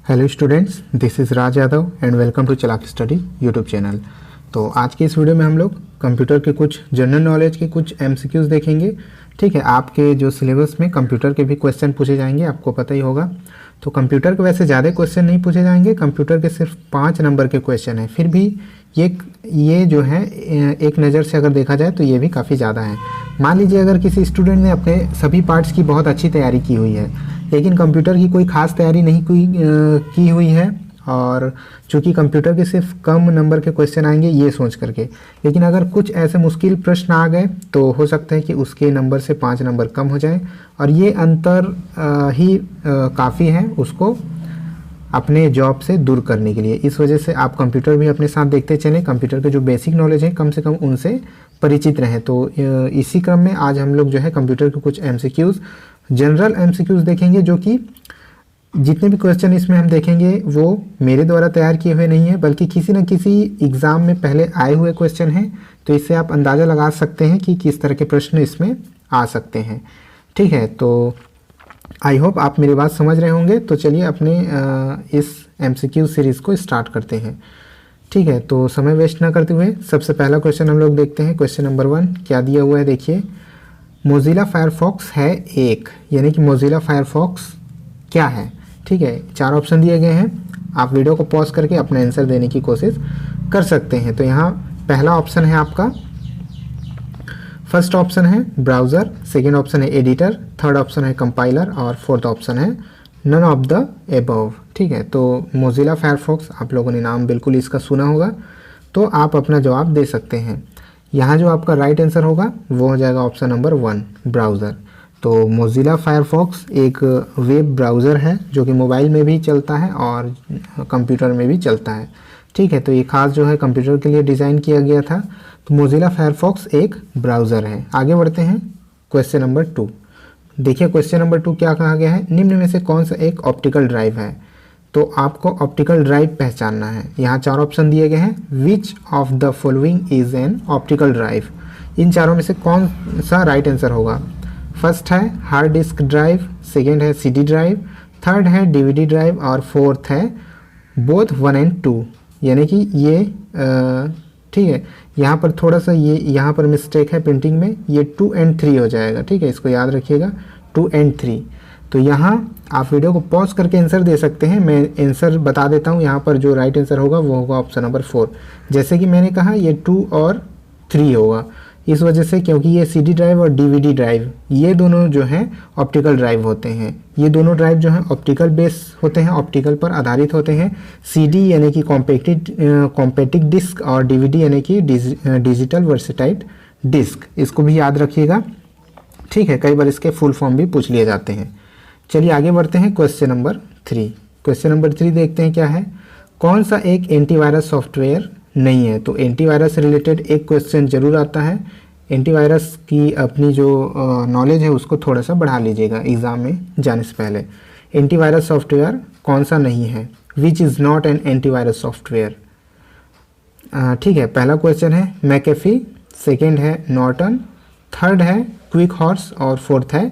Hello students, this is Raj Yadav and welcome to Chalaki study YouTube channel. तो आज के इस वीडियो में हम लोग कंप्यूटर के कुछ जनरल नॉलेज के कुछ एमसीक्यूज देखेंगे। ठीक है, आपके जो सिलेबस में कंप्यूटर के भी क्वेश्चन पूछे जाएंगे, आपको पता ही होगा। तो कंप्यूटर के वैसे ज़्यादा क्वेश्चन नहीं पूछे जाएंगे, कंप्यूटर के सिर्फ 5 नंबर के क्वेश्चन हैं। फिर भी ये जो है एक नज़र से अगर देखा जाए तो ये भी काफ़ी ज़्यादा है। मान लीजिए अगर किसी स्टूडेंट ने अपने सभी पार्ट्स की बहुत अच्छी तैयारी की हुई है, लेकिन कंप्यूटर की कोई ख़ास तैयारी नहीं की हुई है, और चूंकि कंप्यूटर के सिर्फ कम नंबर के क्वेश्चन आएंगे ये सोच करके, लेकिन अगर कुछ ऐसे मुश्किल प्रश्न आ गए तो हो सकता है कि उसके नंबर से 5 नंबर कम हो जाए, और ये अंतर ही काफ़ी है उसको अपने जॉब से दूर करने के लिए। इस वजह से आप कंप्यूटर भी अपने साथ देखते चलें, कंप्यूटर के जो बेसिक नॉलेज है कम से कम उनसे परिचित रहें। तो इसी क्रम में आज हम लोग जो है कंप्यूटर के कुछ एमसीक्यूज़, जनरल एमसीक्यूज़ देखेंगे, जो कि जितने भी क्वेश्चन इसमें हम देखेंगे वो मेरे द्वारा तैयार किए हुए नहीं है, बल्कि किसी न किसी एग्ज़ाम में पहले आए हुए क्वेश्चन हैं। तो इससे आप अंदाज़ा लगा सकते हैं कि किस तरह के प्रश्न इसमें आ सकते हैं। ठीक है, तो आई होप आप मेरी बात समझ रहे होंगे। तो चलिए अपने इस एमसीक्यू सीरीज़ को स्टार्ट करते हैं। ठीक है, तो समय वेस्ट ना करते हुए सबसे पहला क्वेश्चन हम लोग देखते हैं। क्वेश्चन नंबर 1 क्या दिया हुआ है, देखिए। मोज़िला फायरफॉक्स है एक, यानी कि मोज़िला फायरफॉक्स क्या है। ठीक है, 4 ऑप्शन दिए गए हैं, आप वीडियो को पॉज करके अपना आंसर देने की कोशिश कर सकते हैं। तो यहाँ पहला ऑप्शन है आपका, फर्स्ट ऑप्शन है ब्राउज़र, सेकेंड ऑप्शन है एडिटर, थर्ड ऑप्शन है कंपाइलर, और फोर्थ ऑप्शन है नन ऑफ द एबव। ठीक है, तो मोज़िला फायरफॉक्स आप लोगों ने नाम बिल्कुल इसका सुना होगा, तो आप अपना जवाब दे सकते हैं। यहाँ जो आपका राइट आंसर होगा वो हो जाएगा ऑप्शन नंबर 1 ब्राउज़र। तो मोज़िला फायरफॉक्स एक वेब ब्राउज़र है जो कि मोबाइल में भी चलता है और कंप्यूटर में भी चलता है। ठीक है, तो ये खास जो है कंप्यूटर के लिए डिज़ाइन किया गया था। तो मोज़िला फायरफॉक्स एक ब्राउज़र है। आगे बढ़ते हैं क्वेश्चन नंबर 2। देखिए क्वेश्चन नंबर 2 क्या कहा गया है, निम्न में से कौन सा एक ऑप्टिकल ड्राइव है। तो आपको ऑप्टिकल ड्राइव पहचानना है। यहाँ 4 ऑप्शन दिए गए हैं, which of the following is an optical drive. इन चारों में से कौन सा राइट आंसर होगा। फर्स्ट है हार्ड डिस्क ड्राइव, सेकेंड है CD ड्राइव, थर्ड है DVD ड्राइव, और फोर्थ है बोथ 1 and 2। यानी कि ये ठीक है, यहाँ पर थोड़ा सा ये यहाँ पर मिस्टेक है प्रिंटिंग में, ये 2 and 3 हो जाएगा। ठीक है, इसको याद रखिएगा, 2 and 3। तो यहाँ आप वीडियो को पॉज करके आंसर दे सकते हैं। मैं आंसर बता देता हूँ, यहाँ पर जो राइट आंसर होगा वो होगा ऑप्शन नंबर 4। जैसे कि मैंने कहा ये 2 और 3 होगा, इस वजह से क्योंकि ये CD ड्राइव और DVD ड्राइव ये दोनों जो हैं ऑप्टिकल ड्राइव होते हैं। ये दोनों ड्राइव जो हैं ऑप्टिकल बेस होते हैं, ऑप्टिकल पर आधारित होते हैं। CD यानी कि कॉम्पैक्ट डिस्क, और DVD यानी कि डिजिटल वर्सेटाइल डिस्क। इसको भी याद रखिएगा। ठीक है, कई बार इसके फुल फॉर्म भी पूछ लिए जाते हैं। चलिए आगे बढ़ते हैं क्वेश्चन नंबर 3। क्वेश्चन नंबर 3 देखते हैं क्या है, कौन सा एक एंटीवायरस सॉफ्टवेयर नहीं है। तो एंटीवायरस से रिलेटेड एक क्वेश्चन जरूर आता है। एंटीवायरस की अपनी जो नॉलेज है उसको थोड़ा सा बढ़ा लीजिएगा एग्ज़ाम में जाने से पहले। एंटीवायरस सॉफ्टवेयर कौन सा नहीं है, which is not an antivirus software. ठीक है, पहला क्वेश्चन है मैकेफी, सेकेंड है नॉर्टन, थर्ड है क्विक हॉर्स, और फोर्थ है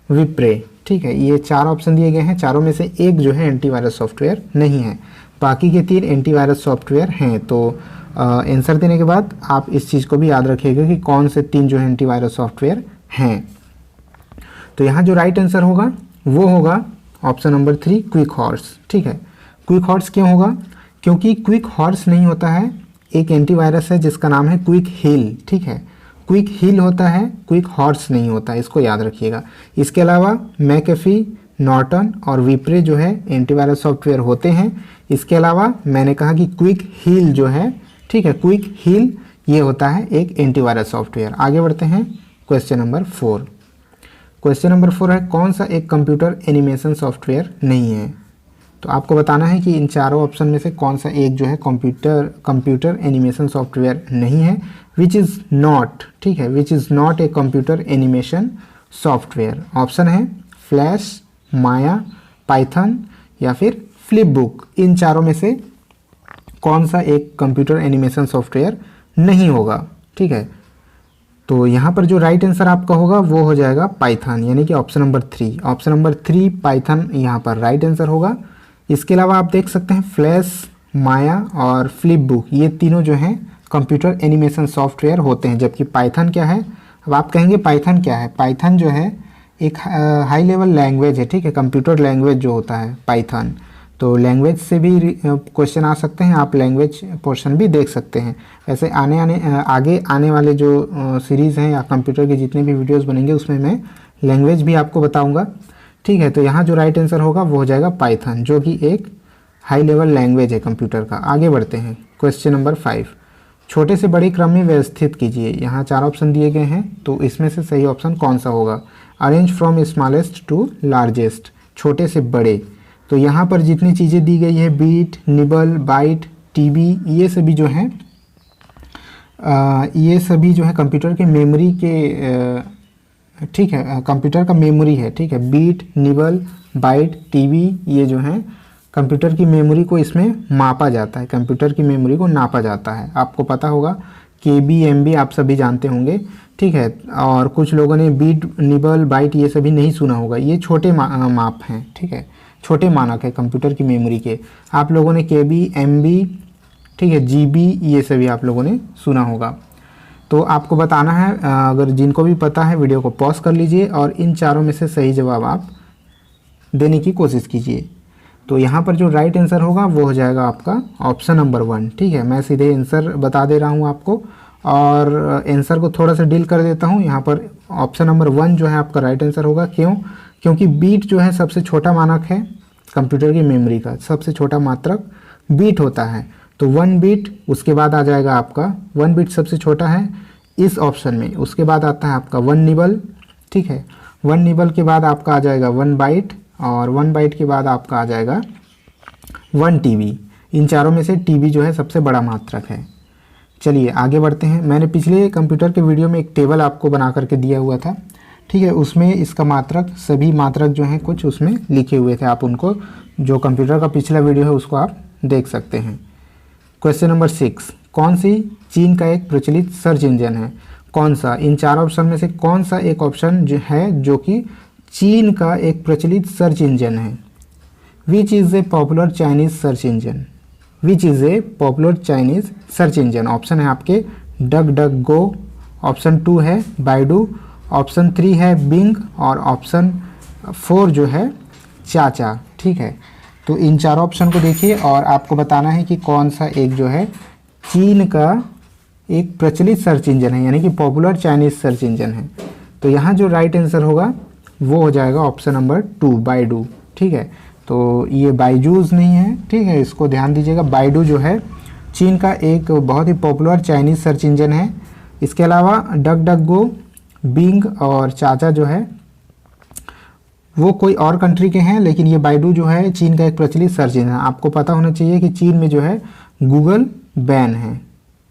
विप्रे। ठीक है, ये 4 ऑप्शन दिए गए हैं, चारों में से एक जो है एंटीवायरस सॉफ्टवेयर नहीं है, बाकी के 3 एंटीवायरस सॉफ्टवेयर हैं। तो आंसर देने के बाद आप इस चीज़ को भी याद रखिएगा कि कौन से 3 जो है एंटीवायरस सॉफ्टवेयर हैं। तो यहाँ जो राइट आंसर होगा वो होगा ऑप्शन नंबर 3 क्विक हॉर्स। ठीक है, क्विक हॉर्स क्यों होगा, क्योंकि क्विक हॉर्स नहीं होता है, एक एंटीवायरस है जिसका नाम है क्विक हील। ठीक है, क्विक हील होता है, क्विक हॉर्स नहीं होता, इसको याद रखिएगा। इसके अलावा मैकेफी, नॉर्टन और विप्रे जो है एंटीवायरस सॉफ्टवेयर होते हैं। इसके अलावा मैंने कहा कि क्विक हील जो है, ठीक है, क्विक हील ये होता है एक एंटीवायरस सॉफ्टवेयर। आगे बढ़ते हैं क्वेश्चन नंबर 4। क्वेश्चन नंबर 4 है कौन सा एक कंप्यूटर एनिमेशन सॉफ्टवेयर नहीं है। तो आपको बताना है कि इन चारों ऑप्शन में से कौन सा एक जो है कंप्यूटर एनिमेशन सॉफ्टवेयर नहीं है, विच इज़ नॉट। ठीक है, which is not a computer animation software. Option है फ्लैश, माया, पाइथन या फिर फ्लिपबुक। इन चारों में से कौन सा एक कंप्यूटर एनिमेशन सॉफ्टवेयर नहीं होगा। ठीक है, तो यहाँ पर जो राइट आंसर आपका होगा वो हो जाएगा पाइथन, यानी कि option number 3। Option number 3 Python यहाँ पर राइट आंसर होगा। इसके अलावा आप देख सकते हैं फ्लैश, माया और फ्लिपबुक, ये तीनों जो हैं कंप्यूटर एनिमेशन सॉफ्टवेयर होते हैं। जबकि पाइथन क्या है, अब आप कहेंगे पाइथन क्या है। पाइथन जो है एक हाई लेवल लैंग्वेज है, ठीक है, कंप्यूटर लैंग्वेज जो होता है पाइथन। तो लैंग्वेज से भी क्वेश्चन आ सकते हैं, आप लैंग्वेज पोर्शन भी देख सकते हैं। वैसे आगे आने वाले जो सीरीज़ हैं या कंप्यूटर के जितने भी वीडियोस बनेंगे उसमें मैं लैंग्वेज भी आपको बताऊंगा, ठीक है। तो यहाँ जो राइट आंसर होगा वो हो जाएगा पाइथन, जो कि एक हाई लेवल लैंग्वेज है कंप्यूटर का। आगे बढ़ते हैं, क्वेश्चन नंबर 5, छोटे से बड़े क्रम में व्यवस्थित कीजिए। यहाँ 4 ऑप्शन दिए गए हैं, तो इसमें से सही ऑप्शन कौन सा होगा। Arrange from smallest to largest, छोटे से बड़े। तो यहाँ पर जितनी चीज़ें दी गई है, बीट, निबल, बाइट, टीबी, ये सभी जो हैं ये सभी जो है कंप्यूटर के मेमोरी के, ठीक है, कंप्यूटर का मेमोरी है, ठीक है। बीट, निबल, बाइट, टीबी, ये जो हैं कंप्यूटर की मेमोरी को इसमें मापा जाता है, कंप्यूटर की मेमोरी को नापा जाता है। आपको पता होगा केबी, एमबी आप सभी जानते होंगे, ठीक है। और कुछ लोगों ने बीट, निबल, बाइट ये सभी नहीं सुना होगा, ये छोटे माप हैं, ठीक है, छोटे मानक है कंप्यूटर की मेमोरी के। आप लोगों ने केबी, एमबी, ठीक है, जीबी, ये सभी आप लोगों ने सुना होगा। तो आपको बताना है, अगर जिनको भी पता है वीडियो को पॉज कर लीजिए और इन चारों में से सही जवाब आप देने की कोशिश कीजिए। तो यहाँ पर जो राइट आंसर होगा वो हो जाएगा आपका ऑप्शन नंबर 1, ठीक है। मैं सीधे आंसर बता दे रहा हूँ आपको और आंसर को थोड़ा सा डील कर देता हूँ। यहाँ पर ऑप्शन नंबर 1 जो है आपका राइट आंसर होगा। क्यों? क्योंकि बीट जो है सबसे छोटा मानक है कंप्यूटर की मेमोरी का, सबसे छोटा मात्रक बीट होता है। तो 1 बीट, उसके बाद आ जाएगा आपका 1 बीट सबसे छोटा है इस ऑप्शन में। उसके बाद आता है आपका 1 निबल, ठीक है। 1 निबल के बाद आपका आ जाएगा 1 बाइट और 1 बाइट के बाद आपका आ जाएगा 1 टीबी। इन चारों में से टीबी जो है सबसे बड़ा मात्रक है। चलिए आगे बढ़ते हैं। मैंने पिछले कंप्यूटर के वीडियो में एक टेबल आपको बना करके दिया हुआ था, ठीक है। उसमें इसका मात्रक, सभी मात्रक जो हैं कुछ उसमें लिखे हुए थे। आप उनको, जो कंप्यूटर का पिछला वीडियो है उसको आप देख सकते हैं। क्वेश्चन नंबर 6, कौन सी चीन का एक प्रचलित सर्च इंजन है? कौन सा, इन 4 ऑप्शन में से कौन सा एक ऑप्शन जो है जो कि चीन का एक प्रचलित सर्च इंजन है? Which is a popular Chinese search engine? Which is a popular Chinese search engine? Option है आपके डक डक गो, ऑप्शन 2 है बाइडू, ऑप्शन 3 है बिंग और ऑप्शन 4 जो है चाचा, ठीक है। तो इन 4 ऑप्शन को देखिए और आपको बताना है कि कौन सा एक जो है चीन का एक प्रचलित सर्च इंजन है, यानी कि पॉपुलर चाइनीज सर्च इंजन है। तो यहाँ जो राइट आंसर होगा वो हो जाएगा ऑप्शन नंबर 2 बाइडू, ठीक है। तो ये बाइजूस नहीं है, ठीक है, इसको ध्यान दीजिएगा। बाइडू जो है चीन का एक बहुत ही पॉपुलर चाइनीज सर्च इंजन है। इसके अलावा डक डक गो, बिंग और चाचा जो है वो कोई और कंट्री के हैं, लेकिन ये बाइडू जो है चीन का एक प्रचलित सर्च इंजन है। आपको पता होना चाहिए कि चीन में जो है गूगल बैन है,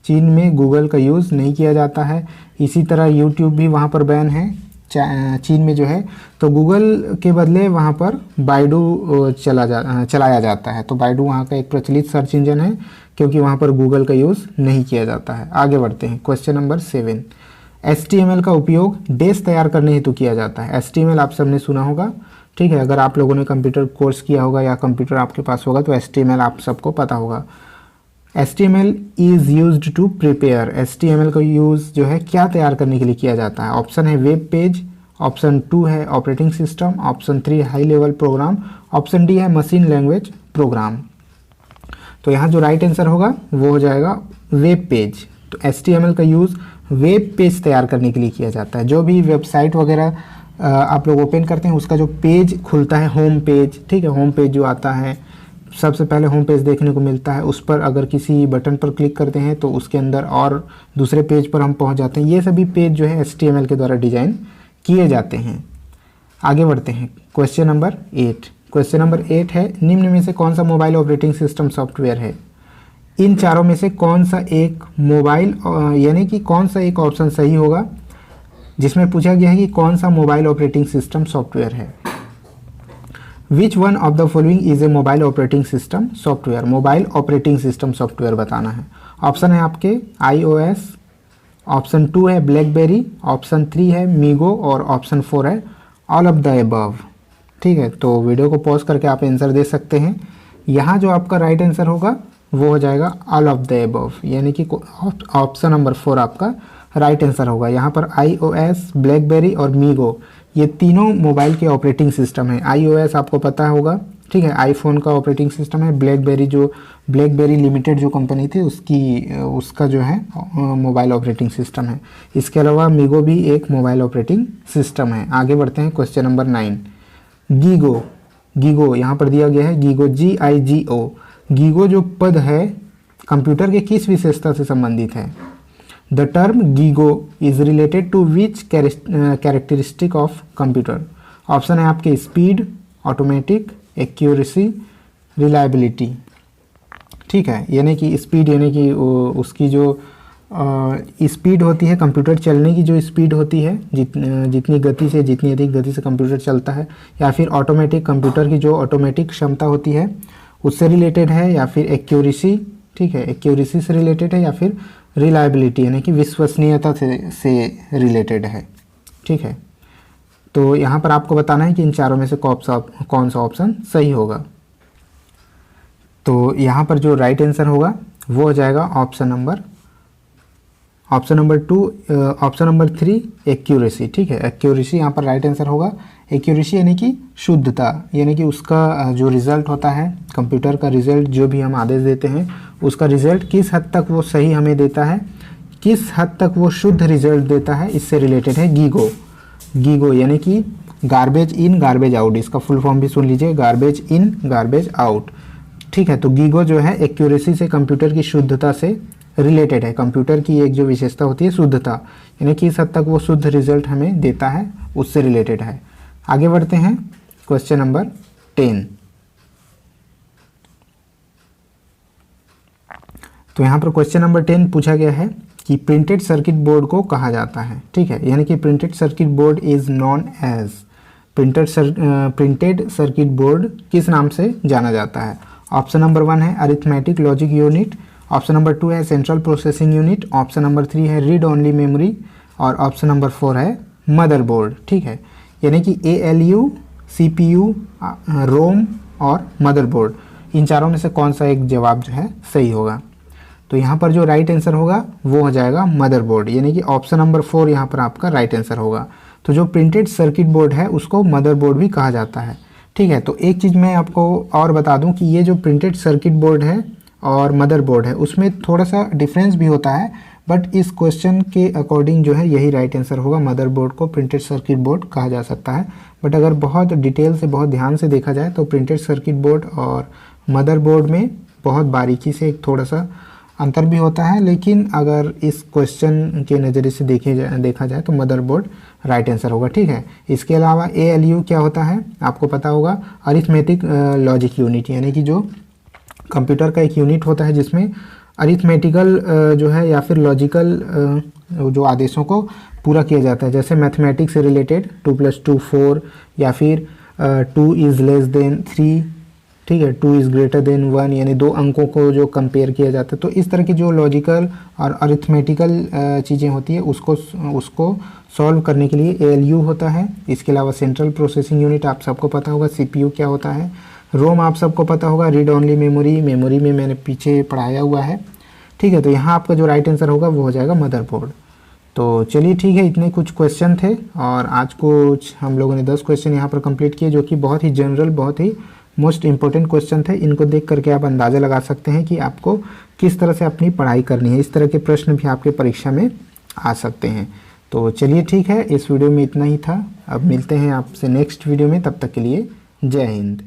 चीन में गूगल का यूज़ नहीं किया जाता है। इसी तरह यूट्यूब भी वहाँ पर बैन है चीन में जो है। तो गूगल के बदले वहाँ पर बाइडू चलाया जाता है। तो बाइडू वहाँ का एक प्रचलित सर्च इंजन है क्योंकि वहाँ पर गूगल का यूज़ नहीं किया जाता है। आगे बढ़ते हैं, क्वेश्चन नंबर 7, HTML का उपयोग डेस तैयार करने हेतु किया जाता है। HTML आप सबने सुना होगा, ठीक है। अगर आप लोगों ने कंप्यूटर कोर्स किया होगा या कंप्यूटर आपके पास होगा तो HTML आप सबको पता होगा। HTML is used to prepare, HTML का यूज़ जो है क्या तैयार करने के लिए किया जाता है? ऑप्शन है वेब पेज, ऑप्शन 2 है operating system, option 3 high level program, option D है मशीन लैंग्वेज प्रोग्राम। तो यहाँ जो राइट आंसर होगा वो हो जाएगा वेब पेज। तो HTML का यूज़ वेब पेज तैयार करने के लिए किया जाता है। जो भी वेबसाइट वगैरह आप लोग ओपन करते हैं उसका जो पेज खुलता है, होम पेज, ठीक है, होम पेज जो आता है सबसे पहले होम पेज देखने को मिलता है। उस पर अगर किसी बटन पर क्लिक करते हैं तो उसके अंदर और दूसरे पेज पर हम पहुंच जाते हैं। ये सभी पेज जो है HTML के द्वारा डिज़ाइन किए जाते हैं। आगे बढ़ते हैं, क्वेश्चन नंबर 8। क्वेश्चन नंबर 8 है, निम्न में से कौन सा मोबाइल ऑपरेटिंग सिस्टम सॉफ्टवेयर है? इन चारों में से कौन सा एक मोबाइल, यानी कि कौन सा एक ऑप्शन सही होगा जिसमें पूछा गया है कि कौन सा मोबाइल ऑपरेटिंग सिस्टम सॉफ्टवेयर है? Which one of the following is a mobile operating system software? Mobile operating system software बताना है। ऑप्शन है आपके iOS, ऑप्शन 2 है ब्लैकबेरी, ऑप्शन 3 है मीगो और ऑप्शन 4 है ऑल ऑफ द अबव, ठीक है। तो वीडियो को पॉज करके आप आंसर दे सकते हैं। यहाँ जो आपका राइट आंसर होगा वो हो जाएगा ऑल ऑफ द एबव, यानी कि ऑप्शन नंबर 4 आपका राइट आंसर होगा। यहाँ पर iOS, ब्लैकबेरी और मीगो ये तीनों मोबाइल के ऑपरेटिंग सिस्टम है। iOS आपको पता होगा, ठीक है, आईफोन का ऑपरेटिंग सिस्टम है। ब्लैकबेरी लिमिटेड जो कंपनी थी उसका जो है मोबाइल ऑपरेटिंग सिस्टम है। इसके अलावा मीगो भी एक मोबाइल ऑपरेटिंग सिस्टम है। आगे बढ़ते हैं क्वेश्चन नंबर 9। गीगो यहाँ पर दिया गया है गीगो, GIGO। गीगो जो पद है कंप्यूटर के किस विशेषता से संबंधित है? The term GIGO is related to which characteristic of computer? Option है आपके स्पीड, ऑटोमेटिक, एक्यूरेसी, रिलायबिलिटी। ठीक है, यानी कि स्पीड यानी कि उसकी जो स्पीड होती है, कंप्यूटर चलने की जो स्पीड होती है, जितनी अधिक गति से कंप्यूटर चलता है, या फिर ऑटोमेटिक, कंप्यूटर की जो ऑटोमेटिक क्षमता होती है उससे रिलेटेड है, या फिर एक्यूरेसी, ठीक है, एक्यूरेसी से रिलेटेड है, या फिर रिलायबिलिटी यानी कि विश्वसनीयता से रिलेटेड है। ठीक है, तो यहाँ पर आपको बताना है कि इन चारों में से कौन सा ऑप्शन सही होगा। तो यहाँ पर जो राइट आंसर होगा वो हो जाएगा ऑप्शन नंबर 3 एक्यूरेसी। ठीक है, एक्यूरेसी यहाँ पर राइट आंसर होगा। एक्यूरेसी यानी कि शुद्धता, यानी कि उसका जो रिजल्ट होता है, कंप्यूटर का रिजल्ट जो भी हम आदेश देते हैं उसका रिजल्ट किस हद तक वो सही हमें देता है, किस हद तक वो शुद्ध रिजल्ट देता है, इससे रिलेटेड है गीगो यानी कि गार्बेज इन गार्बेज आउट। इसका फुल फॉर्म भी सुन लीजिए, गार्बेज इन गार्बेज आउट। ठीक है, तो गीगो जो है एक्यूरेसी से, कंप्यूटर की शुद्धता से रिलेटेड है। कंप्यूटर की एक जो विशेषता होती है शुद्धता, यानी कि इस हद तक वो शुद्ध रिजल्ट हमें देता है, उससे रिलेटेड है। आगे बढ़ते हैं क्वेश्चन नंबर 10। तो यहाँ पर क्वेश्चन नंबर 10 पूछा गया है कि प्रिंटेड सर्किट बोर्ड को कहा जाता है। ठीक है, यानी कि printed circuit board is known as, printed circuit board किस नाम से जाना जाता है? ऑप्शन नंबर 1 है arithmetic logic unit, option number 2 है central processing unit, option number 3 है रीड ओनली मेमोरी, और ऑप्शन नंबर 4 है मदरबोर्ड। ठीक है, यानी कि ALU, CPU, रोम और मदरबोर्ड, इन चारों में से कौन सा एक जवाब जो है सही होगा? तो यहाँ पर जो राइट आंसर होगा वो हो जाएगा मदरबोर्ड, यानी कि ऑप्शन नंबर 4 यहाँ पर आपका राइट आंसर होगा। तो जो प्रिंटेड सर्किट बोर्ड है उसको मदरबोर्ड भी कहा जाता है। ठीक है, तो एक चीज़ मैं आपको और बता दूं कि ये जो प्रिंटेड सर्किट बोर्ड है और मदरबोर्ड है उसमें थोड़ा सा डिफरेंस भी होता है, बट इस क्वेश्चन के अकॉर्डिंग जो है यही राइट आंसर होगा। मदरबोर्ड को प्रिंटेड सर्किट बोर्ड कहा जा सकता है, बट अगर बहुत डिटेल से, बहुत ध्यान से देखा जाए तो प्रिंटेड सर्किट बोर्ड और मदरबोर्ड में बहुत बारीकी से एक थोड़ा सा अंतर भी होता है। लेकिन अगर इस क्वेश्चन के नज़रिए से देखा जाए तो मदरबोर्ड राइट आंसर होगा। ठीक है, इसके अलावा ALU क्या होता है आपको पता होगा, अरिथमेटिक लॉजिक यूनिट, यानी कि जो कंप्यूटर का एक यूनिट होता है जिसमें अरिथमेटिकल जो है या फिर लॉजिकल जो आदेशों को पूरा किया जाता है, जैसे मैथमेटिक्स से रिलेटेड 2 + 2 4, या फिर 2 इज़ लेस देन 3, ठीक है, 2 इज़ ग्रेटर देन 1, यानी 2 अंकों को जो कंपेयर किया जाता है। तो इस तरह की जो लॉजिकल और अरिथमेटिकल चीज़ें होती है उसको सॉल्व करने के लिए ALU होता है। इसके अलावा सेंट्रल प्रोसेसिंग यूनिट आप सबको पता होगा, CPU क्या होता है, रोम आप सबको पता होगा, रीड ओनली मेमोरी में मैंने पीछे पढ़ाया हुआ है। ठीक है, तो यहाँ आपका जो राइट आंसर होगा वो हो जाएगा मदरबोर्ड। तो चलिए ठीक है, इतने कुछ क्वेश्चन थे और आज कुछ हम लोगों ने 10 क्वेश्चन यहाँ पर कंप्लीट किए, जो कि बहुत ही जनरल, बहुत ही मोस्ट इंपॉर्टेंट क्वेश्चन थे। इनको देख करके आप अंदाज़ा लगा सकते हैं कि आपको किस तरह से अपनी पढ़ाई करनी है। इस तरह के प्रश्न भी आपके परीक्षा में आ सकते हैं। तो चलिए ठीक है, इस वीडियो में इतना ही था। अब मिलते हैं आपसे नेक्स्ट वीडियो में, तब तक के लिए जय हिंद।